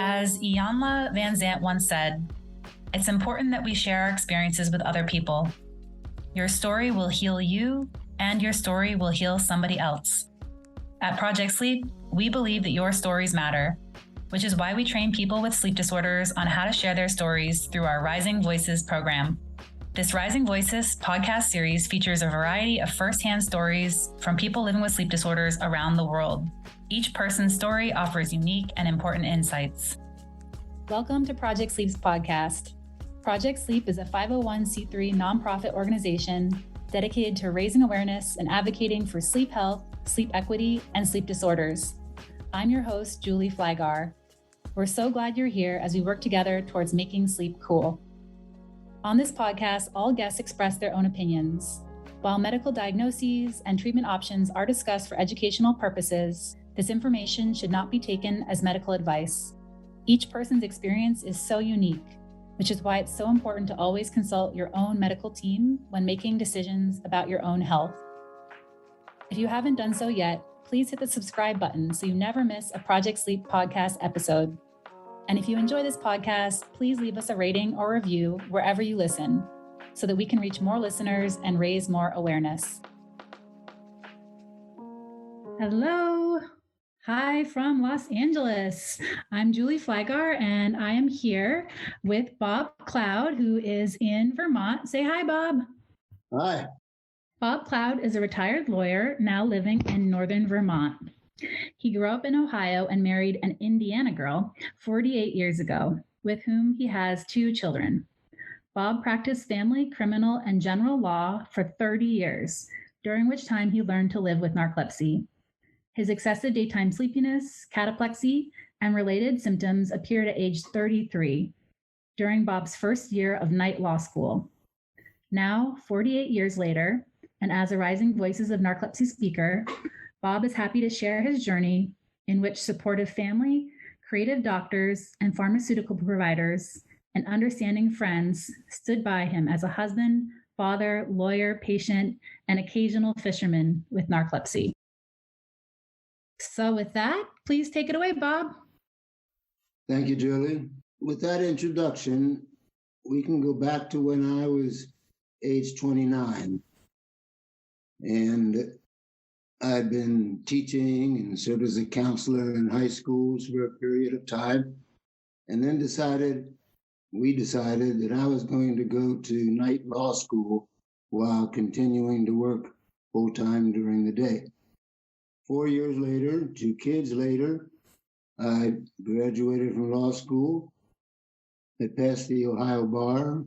As Iyanla Van Zant once said, it's important that we share our experiences with other people. Your story will heal you, and your story will heal somebody else. At Project Sleep, we believe that your stories matter, which is why we train people with sleep disorders on how to share their stories through our Rising Voices program. This Rising Voices podcast series features a variety of firsthand stories from people living with sleep disorders around the world. Each person's story offers unique and important insights. Welcome to Project Sleep's podcast. Project Sleep is a 501c3 nonprofit organization dedicated to raising awareness and advocating for sleep health, sleep equity, and sleep disorders. I'm your host, Julie Flygar. We're so glad you're here as we work together towards making sleep cool. On this podcast, all guests express their own opinions. While medical diagnoses and treatment options are discussed for educational purposes, this information should not be taken as medical advice. Each person's experience is so unique, which is why it's so important to always consult your own medical team when making decisions about your own health. If you haven't done so yet, please hit the subscribe button so you never miss a Project Sleep podcast episode. And if you enjoy this podcast, please leave us a rating or review wherever you listen so that we can reach more listeners and raise more awareness. Hello. Hi from Los Angeles. I'm Julie Flygar, and I am here with Bob Cloud, who is in Vermont. Say hi, Bob. Hi. Bob Cloud is a retired lawyer now living in Northern Vermont. He grew up in Ohio and married an Indiana girl 48 years ago, with whom he has 2 children. Bob practiced family, criminal, and general law for 30 years, during which time he learned to live with narcolepsy. His excessive daytime sleepiness, cataplexy, and related symptoms appeared at age 33, during Bob's first year of night law school. Now, 48 years later, and as a Rising Voices of Narcolepsy speaker, Bob is happy to share his journey in which supportive family, creative doctors, and pharmaceutical providers and understanding friends stood by him as a husband, father, lawyer, patient, and occasional fisherman with narcolepsy. So with that, please take it away, Bob. Thank you, Julie. With that introduction, we can go back to when I was age 29. And I'd been teaching and served as a counselor in high schools for a period of time, and then we decided that I was going to go to night law school while continuing to work full-time during the day. 4 years later, 2 kids later, I graduated from law school, had passed the Ohio bar,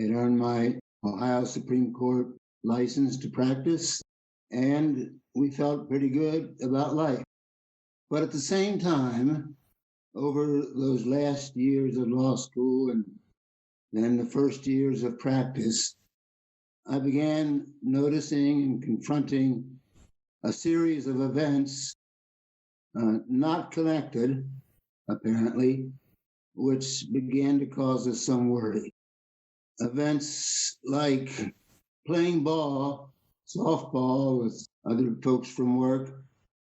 had earned my Ohio Supreme Court license to practice, and we felt pretty good about life. But at the same time, over those last years of law school and then the first years of practice, I began noticing and confronting a series of events, not connected, apparently, which began to cause us some worry. Events like playing softball with other folks from work,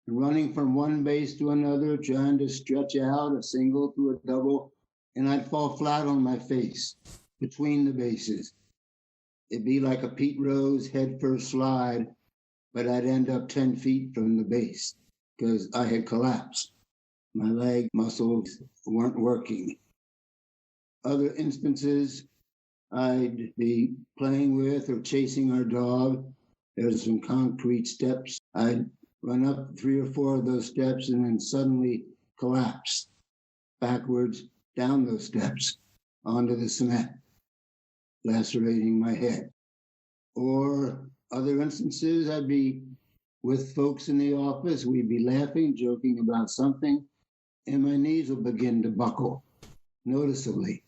and running from one base to another, trying to stretch out a single to a double, and I'd fall flat on my face between the bases. It'd be like a Pete Rose headfirst slide, but I'd end up 10 feet from the base because I had collapsed. My leg muscles weren't working. Other instances, I'd be playing with or chasing our dog. There's some concrete steps. I'd run up 3 or 4 of those steps and then suddenly collapse backwards down those steps onto the cement, lacerating my head. Or other instances, I'd be with folks in the office. We'd be laughing, joking about something, and my knees would begin to buckle noticeably.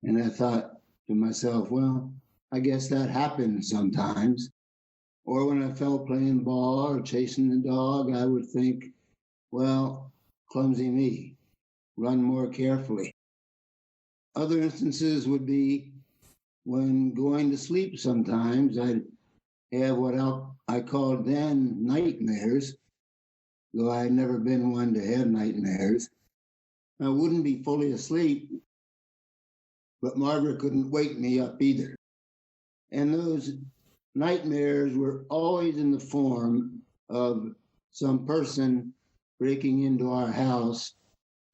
And I thought to myself, well, I guess that happens sometimes. Or when I fell playing ball or chasing the dog, I would think, well, clumsy me, run more carefully. Other instances would be when going to sleep sometimes, I'd have what I called then nightmares, though I had never been one to have nightmares. I wouldn't be fully asleep, but Margaret couldn't wake me up either. And those nightmares were always in the form of some person breaking into our house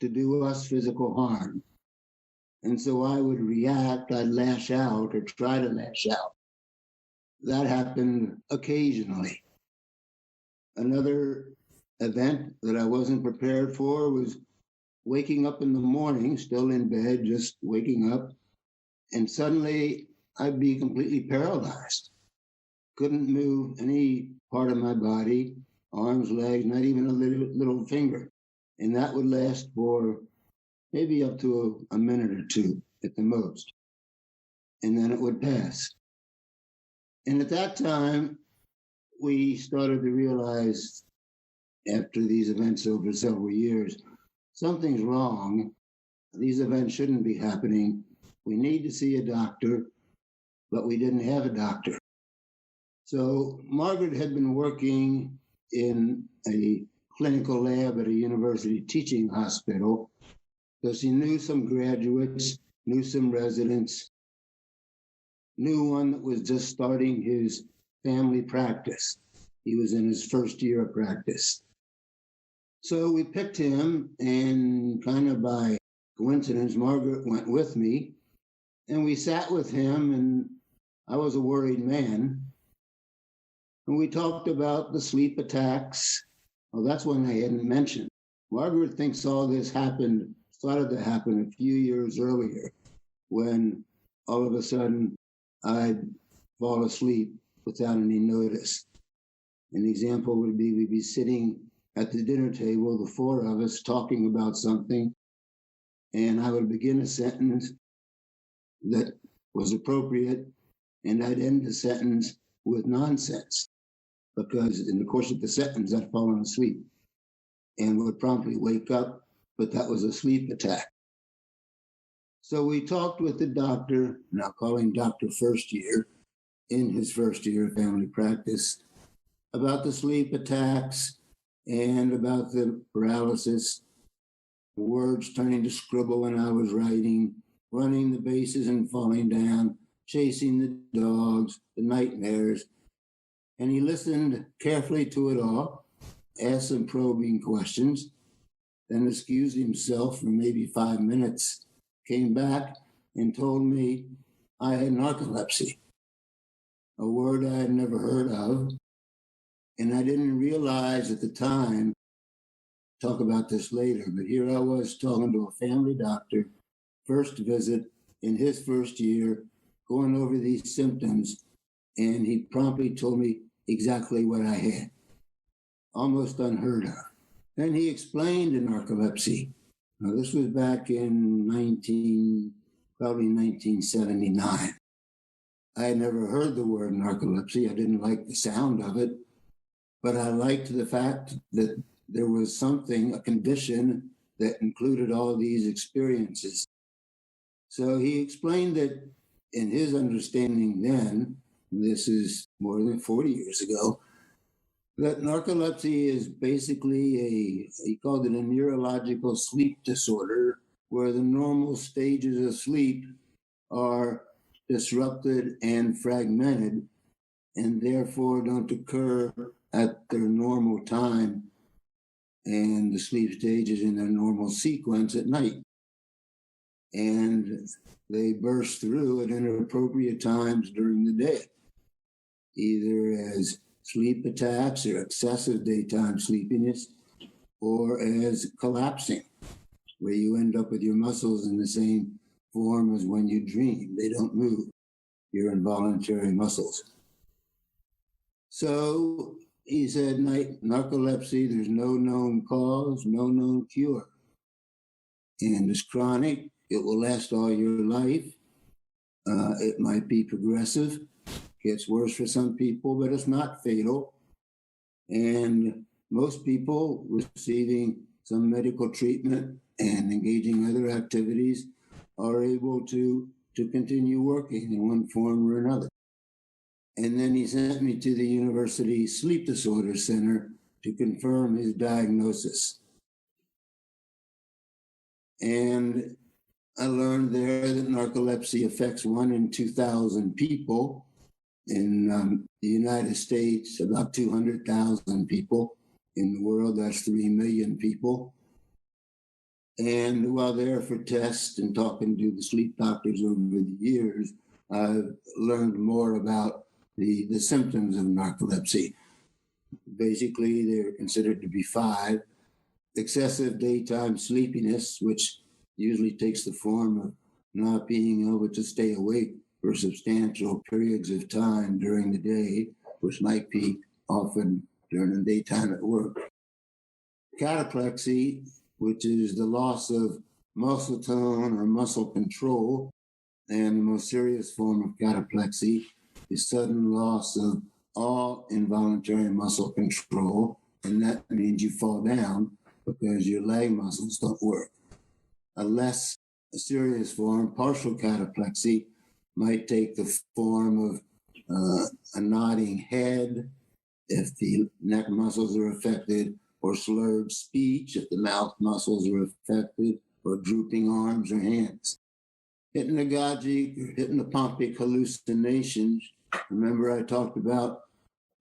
to do us physical harm. And so I would react, I'd lash out or try to lash out. That happened occasionally. Another event that I wasn't prepared for was waking up in the morning, still in bed, just waking up, and suddenly I'd be completely paralyzed. Couldn't move any part of my body, arms, legs, not even a little finger. And that would last for maybe up to a minute or two at the most. And then it would pass. And at that time, we started to realize, after these events over several years, something's wrong. These events shouldn't be happening. We need to see a doctor, but we didn't have a doctor. So Margaret had been working in a clinical lab at a university teaching hospital. So she knew some graduates, knew some residents, knew one that was just starting his family practice. He was in his first year of practice. So we picked him, and kind of by coincidence, Margaret went with me, and we sat with him, and I was a worried man. And we talked about the sleep attacks. Well, that's one I hadn't mentioned. Margaret thinks all this started to happen a few years earlier, when all of a sudden I'd fall asleep without any notice. An example would be we'd be sitting at the dinner table, the four of us, talking about something, and I would begin a sentence that was appropriate, and I'd end the sentence with nonsense, because in the course of the sentence, I'd fallen asleep and would promptly wake up, but that was a sleep attack. So we talked with the doctor, now calling Dr. First Year, in his first year of family practice, about the sleep attacks and about the paralysis, words turning to scribble when I was writing, running the bases and falling down, chasing the dogs, the nightmares. And he listened carefully to it all, asked some probing questions, then excused himself for maybe 5 minutes, came back and told me I had narcolepsy, a word I had never heard of. And I didn't realize at the time, talk about this later, but here I was talking to a family doctor, first visit in his first year, going over these symptoms, and he promptly told me exactly what I had, almost unheard of. Then he explained the narcolepsy. Now, this was back in probably 1979. I had never heard the word narcolepsy. I didn't like the sound of it, but I liked the fact that there was something, a condition that included all these experiences. So he explained that in his understanding then, this is more than 40 years ago, that narcolepsy is basically he called it a neurological sleep disorder, where the normal stages of sleep are disrupted and fragmented, and therefore don't occur at their normal time and the sleep stages in their normal sequence at night. And they burst through at inappropriate times during the day, either as sleep attacks or excessive daytime sleepiness, or as collapsing, where you end up with your muscles in the same form as when you dream. They don't move, your involuntary muscles. So he said, narcolepsy, there's no known cause, no known cure. And it's chronic. It will last all your life. It might be progressive. Gets worse for some people, but it's not fatal. And most people receiving some medical treatment and engaging other activities are able to continue working in one form or another. And then he sent me to the University Sleep Disorder Center to confirm his diagnosis. And I learned there that narcolepsy affects 1 in 2,000 people. In the United States, about 200,000 people. In the world, that's 3 million people. And while there for tests and talking to the sleep doctors over the years, I've learned more about the symptoms of narcolepsy. Basically, they're considered to be 5. Excessive daytime sleepiness, which usually takes the form of not being able to stay awake for substantial periods of time during the day, which might be often during the daytime at work. Cataplexy, which is the loss of muscle tone or muscle control, and the most serious form of cataplexy is sudden loss of all involuntary muscle control, and that means you fall down because your leg muscles don't work. A less serious form, partial cataplexy, might take the form of a nodding head if the neck muscles are affected, or slurred speech if the mouth muscles are affected, or drooping arms or hands. Hypnagogic or hypnopompic hallucinations. Remember, I talked about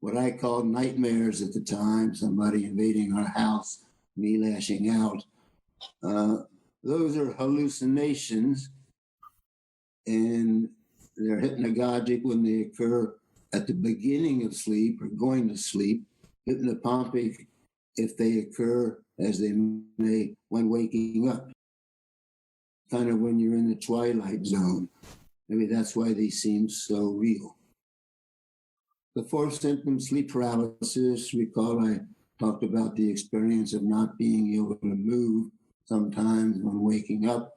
what I called nightmares at the time, somebody invading our house, me lashing out. Those are hallucinations, and they're hypnagogic when they occur at the beginning of sleep or going to sleep, hypnopompic if they occur as they may when waking up, kind of when you're in the twilight zone. Maybe that's why they seem so real. The 4th symptom, sleep paralysis. Recall I talked about the experience of not being able to move sometimes when waking up,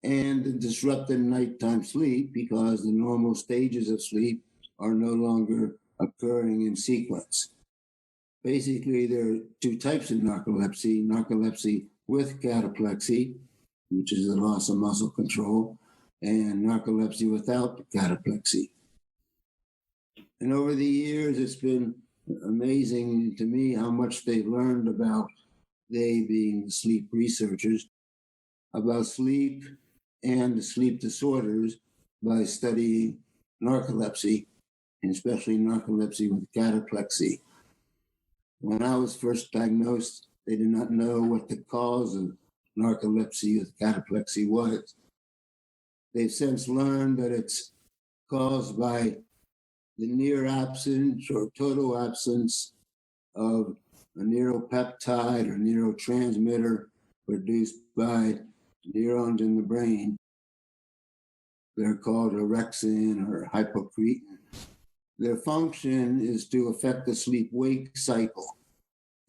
and the disrupted nighttime sleep because the normal stages of sleep are no longer occurring in sequence. Basically, there are 2 types of narcolepsy: narcolepsy with cataplexy, which is the loss of muscle control, and narcolepsy without cataplexy. And over the years, it's been amazing to me how much they've learned about, they being sleep researchers, about sleep and sleep disorders by studying narcolepsy, and especially narcolepsy with cataplexy. When I was first diagnosed, they did not know what the cause of narcolepsy with cataplexy was. They've since learned that it's caused by the near absence or total absence of a neuropeptide or neurotransmitter produced by neurons in the brain. They're called orexin or hypocretin. Their function is to affect the sleep-wake cycle.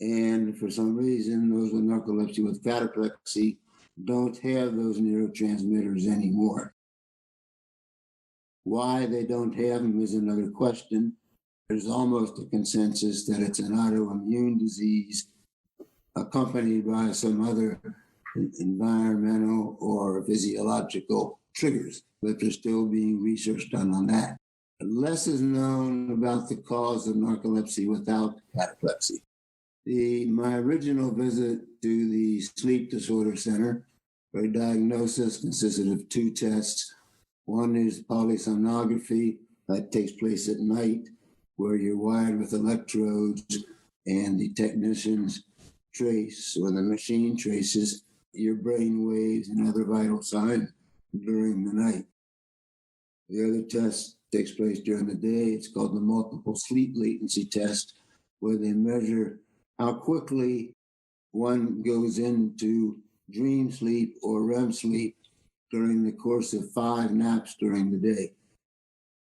And for some reason, those with narcolepsy with cataplexy don't have those neurotransmitters anymore. Why they don't have them is another question. There's almost a consensus that it's an autoimmune disease accompanied by some other environmental or physiological triggers, but they're still being researched on that. Less is known about the cause of narcolepsy without cataplexy. My original visit to the Sleep Disorder Center for diagnosis consisted of 2 tests. One is polysomnography that takes place at night, where you're wired with electrodes and the technicians trace, or the machine traces, your brain waves and other vital signs during the night. The other test takes place during the day. It's called the multiple sleep latency test, where they measure how quickly one goes into dream sleep or REM sleep during the course of 5 naps during the day.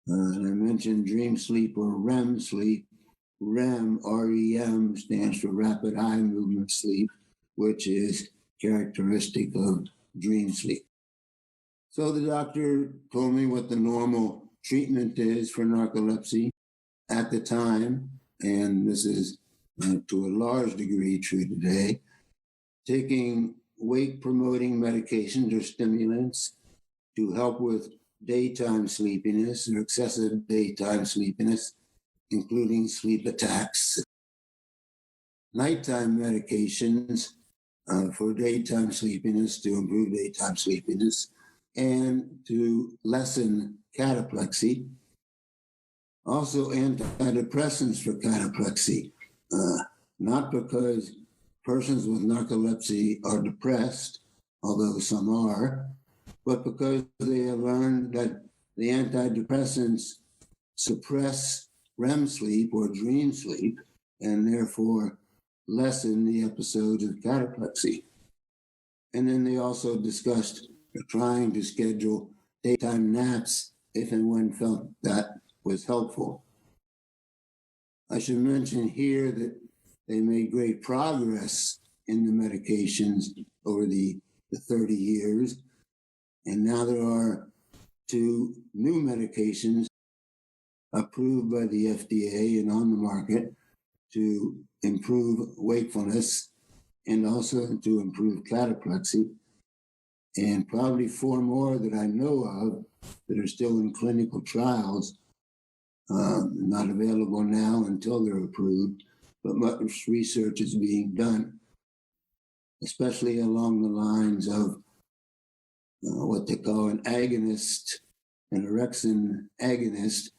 And I mentioned dream sleep or REM sleep. REM, R-E-M, stands for rapid eye movement sleep, which is characteristic of dream sleep. So the doctor told me what the normal treatment is for narcolepsy at the time, and this is to a large degree true today, taking wake-promoting medications or stimulants to help with daytime sleepiness or excessive daytime sleepiness, including sleep attacks. Nighttime medications for daytime sleepiness, to improve daytime sleepiness, and to lessen cataplexy. Also, antidepressants for cataplexy, not because persons with narcolepsy are depressed, although some are, but because they have learned that the antidepressants suppress REM sleep or dream sleep and therefore lessen the episodes of cataplexy. And then they also discussed trying to schedule daytime naps if and when felt that was helpful. I should mention here that they made great progress in the medications over the 30 years. And now there are 2 new medications approved by the FDA and on the market to improve wakefulness and also to improve cataplexy, and probably 4 more that I know of that are still in clinical trials, not available now until they're approved, but much research is being done, especially along the lines of what they call an agonist, an orexin agonist,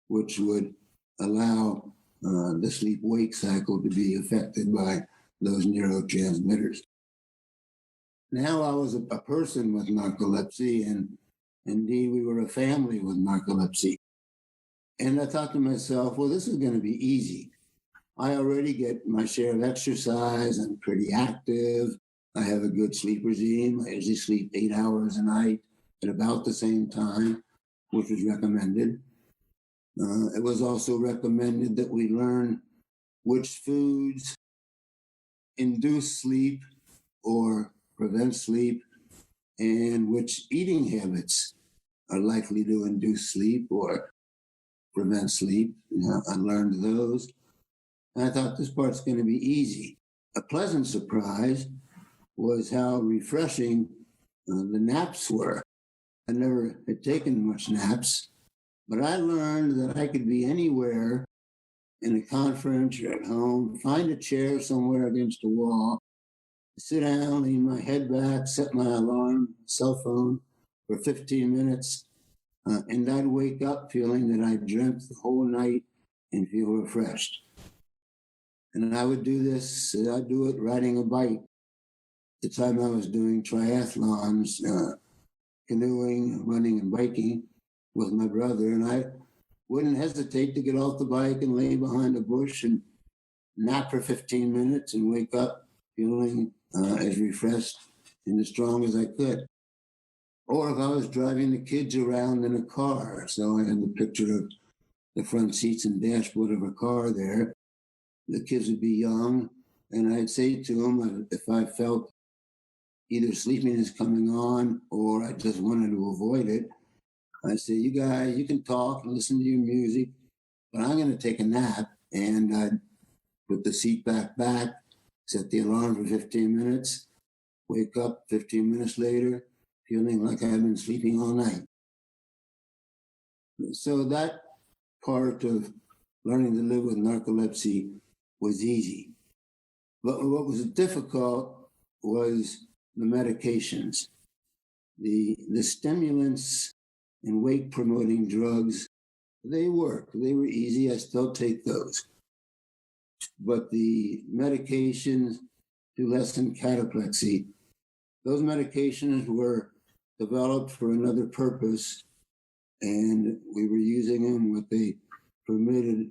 which would allow the sleep-wake cycle to be affected by those neurotransmitters. Now I was a person with narcolepsy, and indeed we were a family with narcolepsy. And I thought to myself, well, this is going to be easy. I already get my share of exercise. I'm pretty active. I have a good sleep regime. I usually sleep 8 hours a night at about the same time, which was recommended. It was also recommended that we learn which foods induce sleep or prevent sleep, and which eating habits are likely to induce sleep or prevent sleep. I learned those. And I thought this part's going to be easy. A pleasant surprise was how refreshing the naps were. I never had taken much naps, but I learned that I could be anywhere in a conference or at home, find a chair somewhere against a wall, sit down, lean my head back, set my alarm, cell phone for 15 minutes, and I'd wake up feeling that I dreamt the whole night and feel refreshed. And I would do this, I'd do it riding a bike. At the time I was doing triathlons, canoeing, running, and biking with my brother, and I wouldn't hesitate to get off the bike and lay behind a bush and nap for 15 minutes and wake up feeling as refreshed and as strong as I could. Or if I was driving the kids around in a car, so I had the picture of the front seats and dashboard of a car there. The kids would be young, and I'd say to them, if I felt either sleepiness coming on or I just wanted to avoid it, I'd say, you guys, you can talk and listen to your music, but I'm going to take a nap. And I'd put the seat back, set the alarm for 15 minutes, wake up 15 minutes later, feeling like I've been sleeping all night. So that part of learning to live with narcolepsy was easy. But what was difficult was the medications. The stimulants and wake-promoting drugs, they worked. They were easy. I still take those. But the medications to lessen cataplexy, those medications were developed for another purpose, and we were using them with a permitted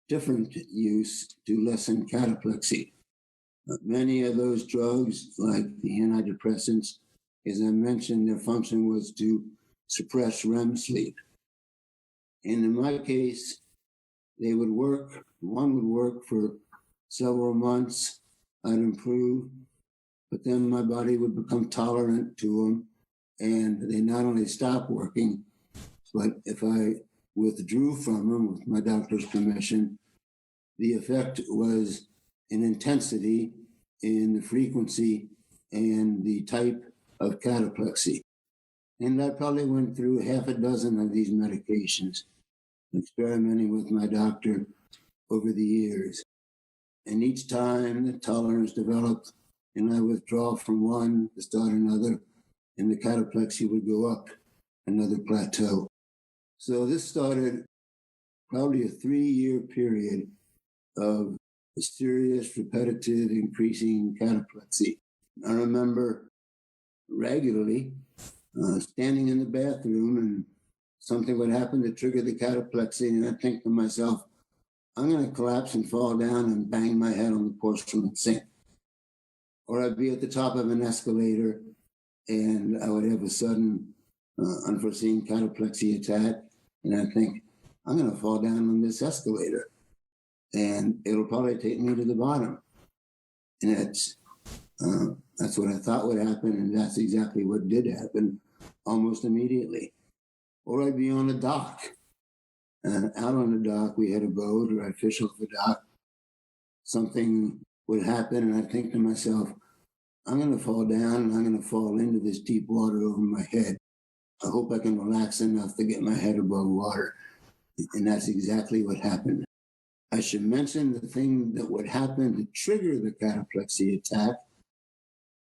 different use to lessen cataplexy. Many of those drugs, like the antidepressants, as I mentioned, their function was to suppress REM sleep. And in my case, they would work. One would work for several months. I'd improve, but then my body would become tolerant to them, and they not only stopped working, but if I withdrew from them with my doctor's permission, the effect was an intensity in the frequency and the type of cataplexy. And I probably went through half a dozen of these medications, experimenting with my doctor over the years. And each time the tolerance developed and I withdraw from one to start another, and the cataplexy would go up another plateau. So this started probably a 3-year period of serious, repetitive, increasing cataplexy. I remember regularly standing in the bathroom and something would happen to trigger the cataplexy, and I'd think to myself, I'm going to collapse and fall down and bang my head on the porcelain sink. Or I'd be at the top of an escalator and I would have a sudden unforeseen cataplexy attack, and I'd think, I'm going to fall down on this escalator and it'll probably take me to the bottom. And that's what I thought would happen, and that's exactly what did happen almost immediately. Or I'd be on a dock. Out on the dock, we had a boat, or I'd fish off the dock. Something would happen, and I'd think to myself, I'm going to fall down, and I'm going to fall into this deep water over my head. I hope I can relax enough to get my head above water. And that's exactly what happened. I should mention the thing that would happen to trigger the cataplexy attack,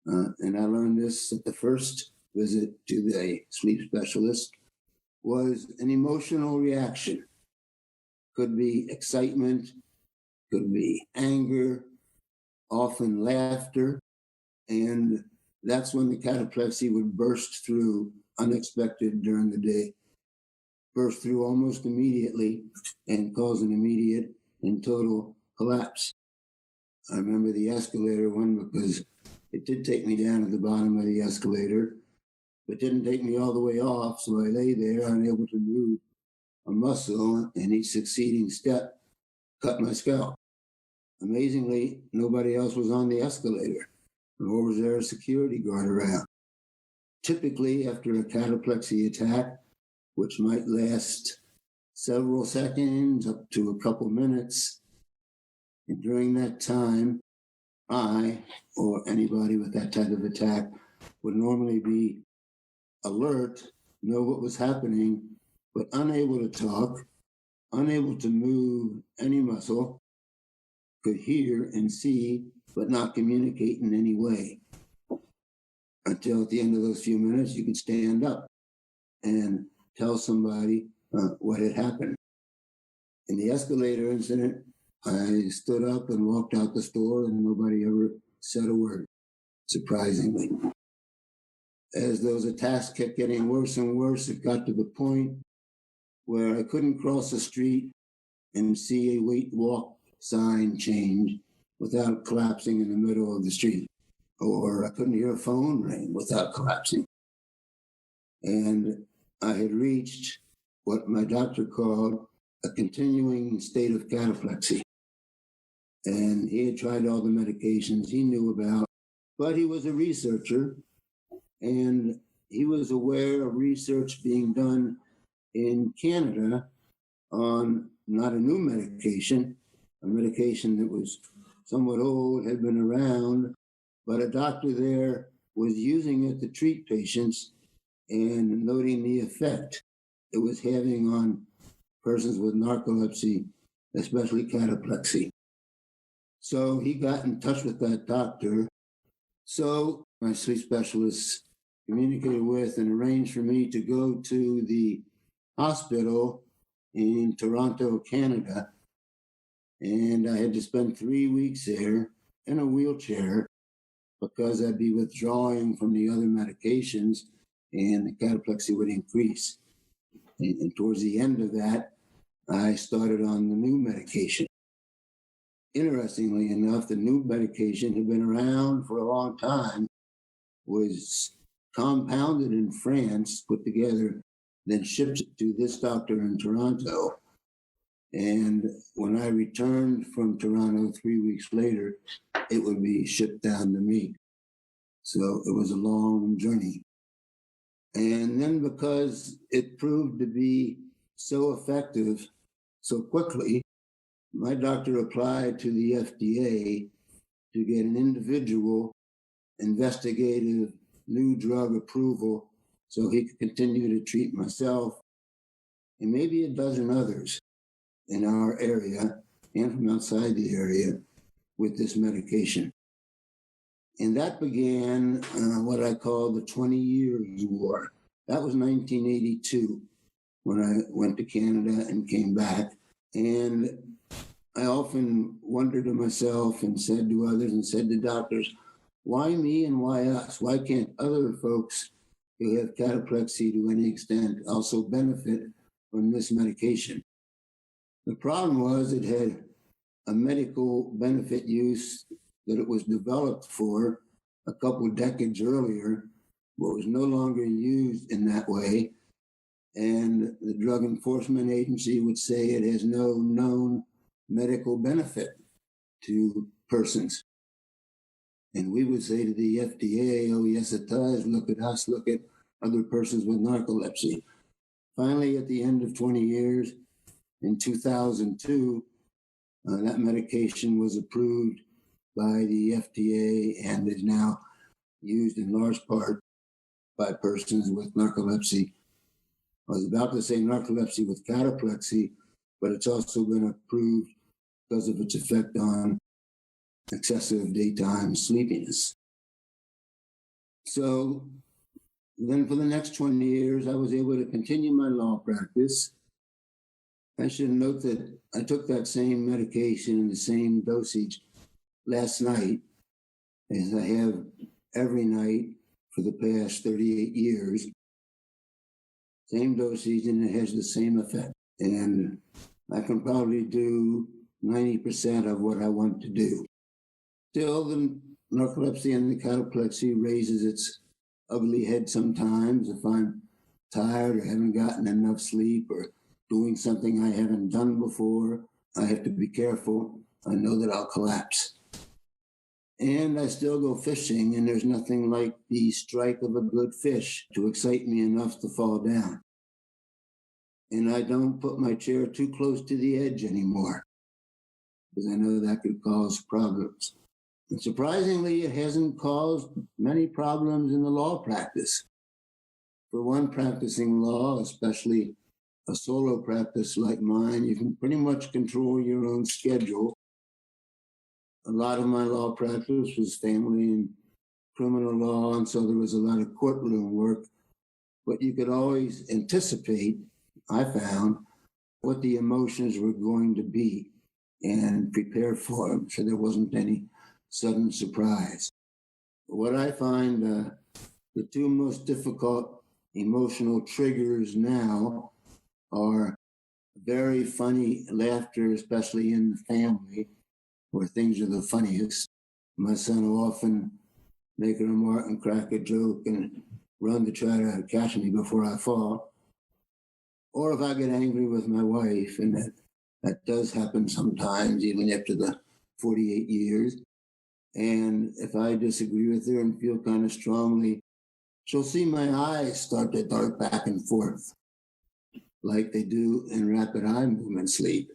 and I learned this at the first visit to the sleep specialist, was an emotional reaction. Could be excitement, could be anger, often laughter, and that's when the cataplexy would burst through unexpected during the day, burst through almost immediately and cause an immediate and total collapse. I remember the escalator one because it did take me down to the bottom of the escalator, but didn't take me all the way off, so I lay there unable to move a muscle, and each succeeding step cut my scalp. Amazingly, nobody else was on the escalator, nor was there a security guard around. Typically, after a cataplexy attack, which might last several seconds up to a couple minutes, and during that time, I, or anybody with that type of attack, would normally be alert, know what was happening, but unable to talk, unable to move any muscle, could hear and see, but not communicate in any way. Until at the end of those few minutes, you could stand up and tell somebody what had happened. In the escalator incident, I stood up and walked out the store, and nobody ever said a word, surprisingly. As those attacks kept getting worse and worse, it got to the point where I couldn't cross the street and see a wait walk sign change without collapsing in the middle of the street. Or I couldn't hear a phone ring without collapsing. And I had reached what my doctor called a continuing state of cataplexy. And he had tried all the medications he knew about, but he was a researcher, and he was aware of research being done in Canada on not a new medication, a medication that was somewhat old, had been around, but a doctor there was using it to treat patients and noting the effect it was having on persons with narcolepsy, especially cataplexy. So he got in touch with that doctor. So my sleep specialist communicated with and arranged for me to go to the hospital in Toronto, Canada. And I had to spend 3 weeks there in a wheelchair because I'd be withdrawing from the other medications and the cataplexy would increase. And towards the end of that, I started on the new medication. Interestingly enough, the new medication had been around for a long time, was compounded in France, put together, then shipped to this doctor in Toronto. And when I returned from Toronto 3 weeks later, it would be shipped down to me. So it was a long journey. And then because it proved to be so effective so quickly, my doctor applied to the FDA to get an individual investigative new drug approval so he could continue to treat myself and maybe a dozen others in our area and from outside the area with this medication. And that began what I call the 20 Years' War. That was 1982 when I went to Canada and came back. And I often wondered to myself and said to others and said to doctors, why me and why us? Why can't other folks who have cataplexy to any extent also benefit from this medication? The problem was it had a medical benefit use that it was developed for a couple of decades earlier, but was no longer used in that way. And the Drug Enforcement Agency would say it has no known medical benefit to persons. And we would say to the FDA, oh, yes, it does. Look at us, look at other persons with narcolepsy. Finally, at the end of 20 years, in 2002, that medication was approved by the FDA and is now used in large part by persons with narcolepsy. I was about to say narcolepsy with cataplexy, but it's also been approved because of its effect on excessive daytime sleepiness. So then for the next 20 years, I was able to continue my law practice. I should note that I took that same medication and the same dosage last night as I have every night for the past 38 years. Same dosage, and it has the same effect. And I can probably do 90% of what I want to do. Still, the narcolepsy and the cataplexy raises its ugly head sometimes if I'm tired or haven't gotten enough sleep or doing something I haven't done before. I have to be careful. I know that I'll collapse. And I still go fishing, and there's nothing like the strike of a good fish to excite me enough to fall down. And I don't put my chair too close to the edge anymore, because I know that could cause problems. And surprisingly, it hasn't caused many problems in the law practice. For one practicing law, especially a solo practice like mine, you can pretty much control your own schedule. A lot of my law practice was family and criminal law, and so there was a lot of courtroom work. But you could always anticipate, I found, what the emotions were going to be and prepare for them, so there wasn't any sudden surprise. What I find the two most difficult emotional triggers now are very funny laughter, especially in the family, where things are the funniest. My son will often make a remark and crack a joke and run to try to catch me before I fall. Or if I get angry with my wife, and that does happen sometimes, even after the 48 years. And if I disagree with her and feel kind of strongly, she'll see my eyes start to dart back and forth like they do in rapid eye movement sleep.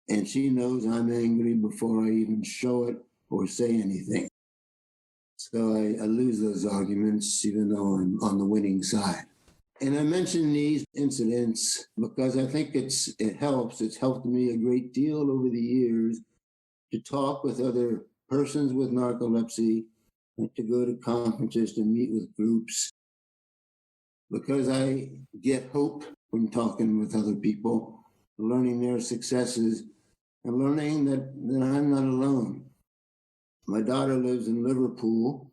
And she knows I'm angry before I even show it or say anything. So I lose those arguments even though I'm on the winning side. And I mention these incidents because I think it helps. It's helped me a great deal over the years to talk with other persons with narcolepsy, and to go to conferences, to meet with groups, because I get hope from talking with other people, learning their successes, and learning that I'm not alone. My daughter lives in Liverpool,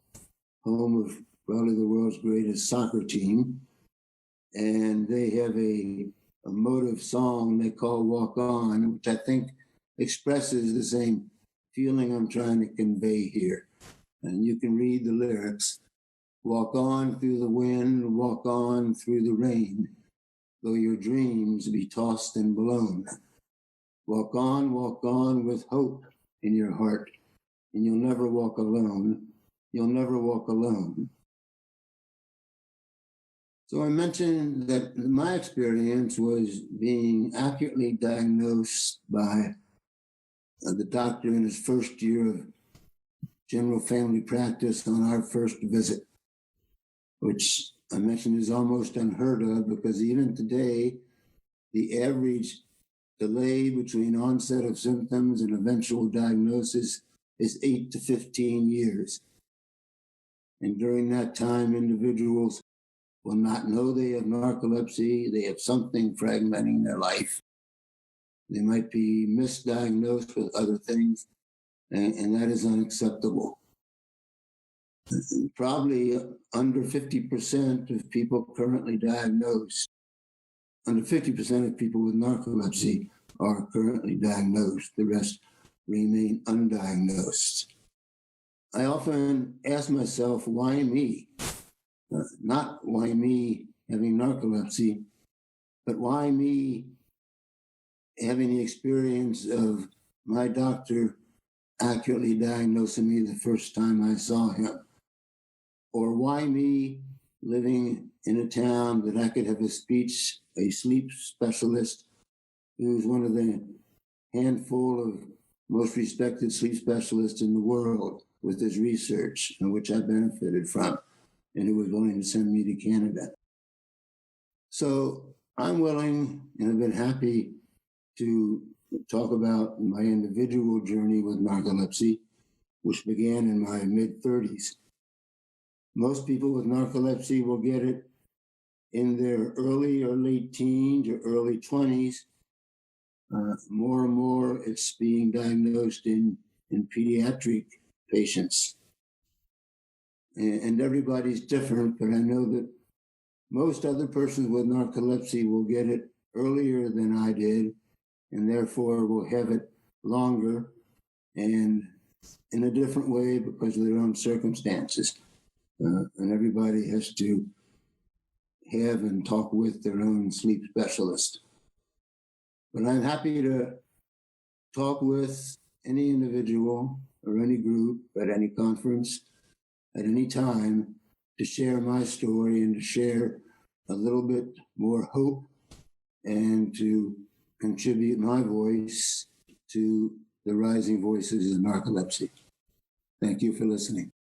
home of probably the world's greatest soccer team, and they have a motive song they call Walk On, which I think expresses the same feeling I'm trying to convey here. And you can read the lyrics. Walk on through the wind, walk on through the rain, though your dreams be tossed and blown. Walk on with hope in your heart, and you'll never walk alone. You'll never walk alone. So I mentioned that my experience was being accurately diagnosed by the doctor in his first year of general family practice on our first visit, which I mentioned is almost unheard of because even today, the average delay between onset of symptoms and eventual diagnosis is 8 to 15 years. And during that time, individuals will not know they have narcolepsy. They have something fragmenting their life. They might be misdiagnosed with other things, and that is unacceptable. Probably under 50% of people currently diagnosed, under 50% of people with narcolepsy are currently diagnosed. The rest remain undiagnosed. I often ask myself, why me? Not why me having narcolepsy, but why me having the experience of my doctor accurately diagnosing me the first time I saw him? Or why me living in a town that I could have a sleep specialist who's one of the handful of most respected sleep specialists in the world with his research, in which I benefited from, and who was willing to send me to Canada. So I'm willing and have been happy to talk about my individual journey with narcolepsy, which began in my mid-30s. Most people with narcolepsy will get it in their early or late teens or early 20s. More and more, it's being diagnosed in pediatric patients. And everybody's different, but I know that most other persons with narcolepsy will get it earlier than I did, and therefore will have it longer and in a different way because of their own circumstances. And everybody has to have and talk with their own sleep specialist. But I'm happy to talk with any individual or any group at any conference at any time to share my story and to share a little bit more hope and to contribute my voice to the rising voices of narcolepsy. Thank you for listening.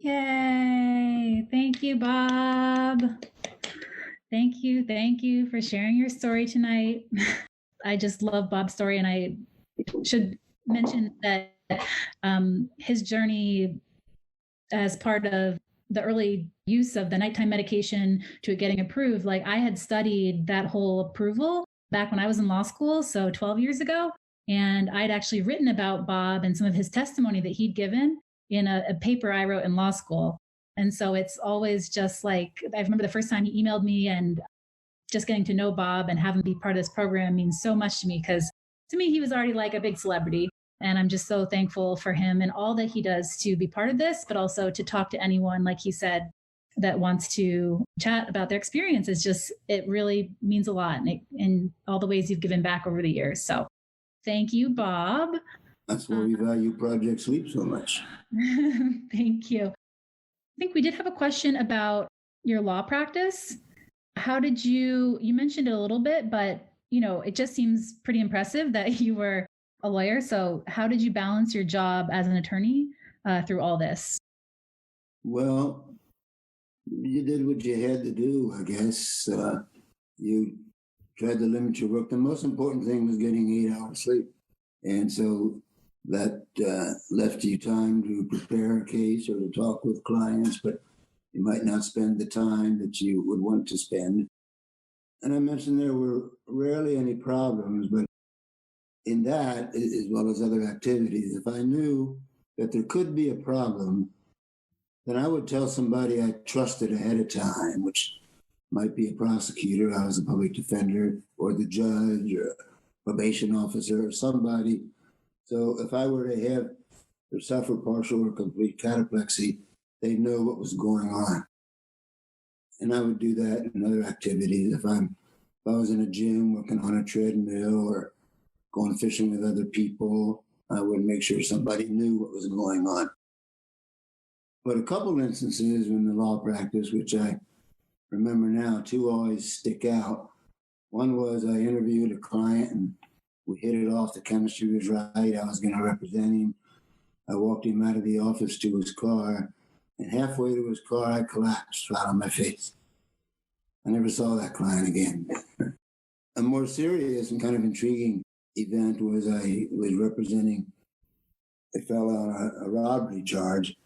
Yay! Thank you, Bob. Thank you for sharing your story tonight. I just love Bob's story, and I should mention that his journey as part of the early use of the nighttime medication to it getting approved, like I had studied that whole approval back when I was in law school, so 12 years ago, and I'd actually written about Bob and some of his testimony that he'd given in a paper I wrote in law school. And so it's always just like, I remember the first time he emailed me, and just getting to know Bob and have him be part of this program means so much to me, because to me, he was already like a big celebrity. And I'm just so thankful for him and all that he does to be part of this, but also to talk to anyone, like he said, that wants to chat about their experiences. Just, it really means a lot, in all the ways you've given back over the years. So thank you, Bob. That's why we value Project Sleep so much. Thank you. I think we did have a question about your law practice. How did you mentioned it a little bit, but it just seems pretty impressive that you were a lawyer. So how did you balance your job as an attorney through all this? Well, you did what you had to do, I guess. You tried to limit your work. The most important thing was getting 8 hours sleep. And so that left you time to prepare a case or to talk with clients, but you might not spend the time that you would want to spend. And I mentioned there were rarely any problems, but in that, as well as other activities, if I knew that there could be a problem, then I would tell somebody I trusted ahead of time, which might be a prosecutor, I was a public defender, or the judge, or a probation officer, or somebody. So if I were to have or suffer partial or complete cataplexy, they'd know what was going on. And I would do that in other activities. If I was in a gym working on a treadmill or going fishing with other people, I would make sure somebody knew what was going on. But a couple instances in the law practice, which I remember now, two always stick out. One was I interviewed a client and we hit it off. The chemistry was right. I was going to represent him. I walked him out of the office to his car, and halfway to his car, I collapsed flat on my face. I never saw that client again. A more serious and kind of intriguing event was I was representing a fellow on a robbery charge,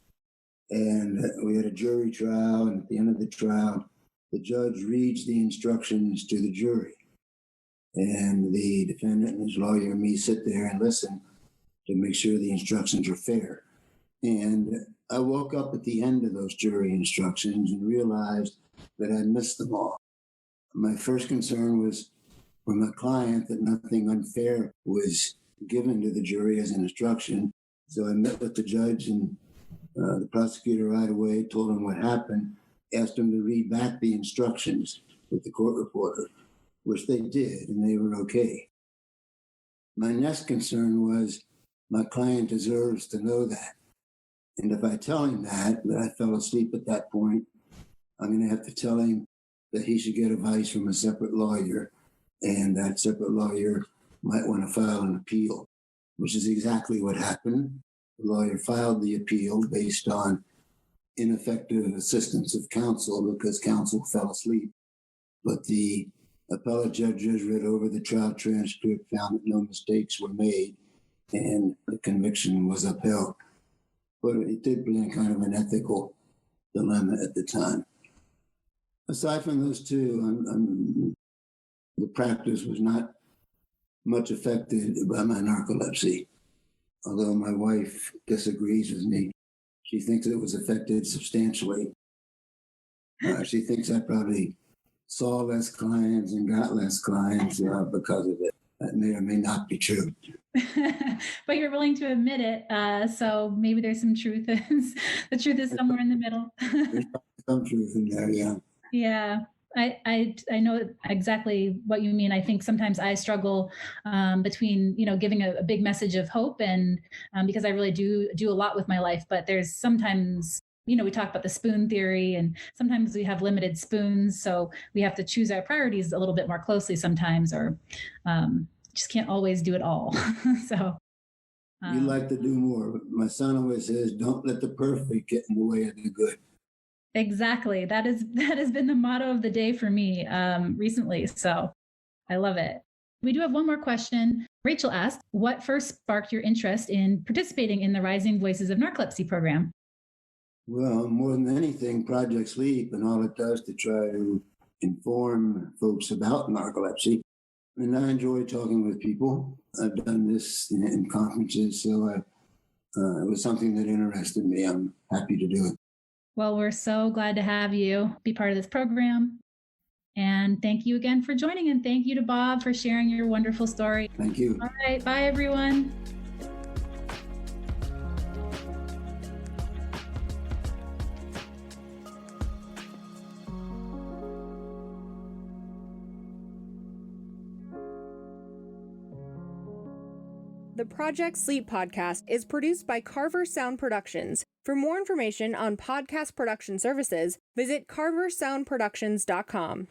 And we had a jury trial, and at the end of the trial, the judge reads the instructions to the jury. And the defendant and his lawyer and me sit there and listen to make sure the instructions are fair. And I woke up at the end of those jury instructions and realized that I missed them all. My first concern was for my client that nothing unfair was given to the jury as an instruction. So I met with the judge and the prosecutor right away, told him what happened, asked him to read back the instructions with the court reporter, which they did, and they were okay. My next concern was my client deserves to know that. And if I tell him that I fell asleep at that point, I'm going to have to tell him that he should get advice from a separate lawyer, and that separate lawyer might want to file an appeal, which is exactly what happened. The lawyer filed the appeal based on ineffective assistance of counsel because counsel fell asleep. But the appellate judges read over the trial transcript, found that no mistakes were made, and the conviction was upheld. But it did present kind of an ethical dilemma at the time. Aside from those two, the practice was not much affected by my narcolepsy, although my wife disagrees with me. She thinks it was affected substantially. She thinks I probably saw less clients and got less clients because of it. That may or may not be true. But you're willing to admit it, so maybe there's some truth. The truth is somewhere in the middle. There's some truth in there, yeah. Yeah, I know exactly what you mean. I think sometimes I struggle between giving a big message of hope and because I really do a lot with my life, but there's sometimes we talk about the spoon theory, and sometimes we have limited spoons, so we have to choose our priorities a little bit more closely sometimes, or just can't always do it all. So you like to do more. My son always says, "Don't let the perfect get in the way of the good." Exactly. That has been the motto of the day for me recently. So I love it. We do have one more question. Rachel asked, what first sparked your interest in participating in the Rising Voices of Narcolepsy program? Well, more than anything, Project Sleep and all it does to try to inform folks about narcolepsy. And I enjoy talking with people. I've done this in conferences, so it was something that interested me. I'm happy to do it. Well, we're so glad to have you be part of this program. And thank you again for joining. And thank you to Bob for sharing your wonderful story. Thank you. All right. Bye, everyone. The Project Sleep podcast is produced by Carver Sound Productions. For more information on podcast production services, visit carversoundproductions.com.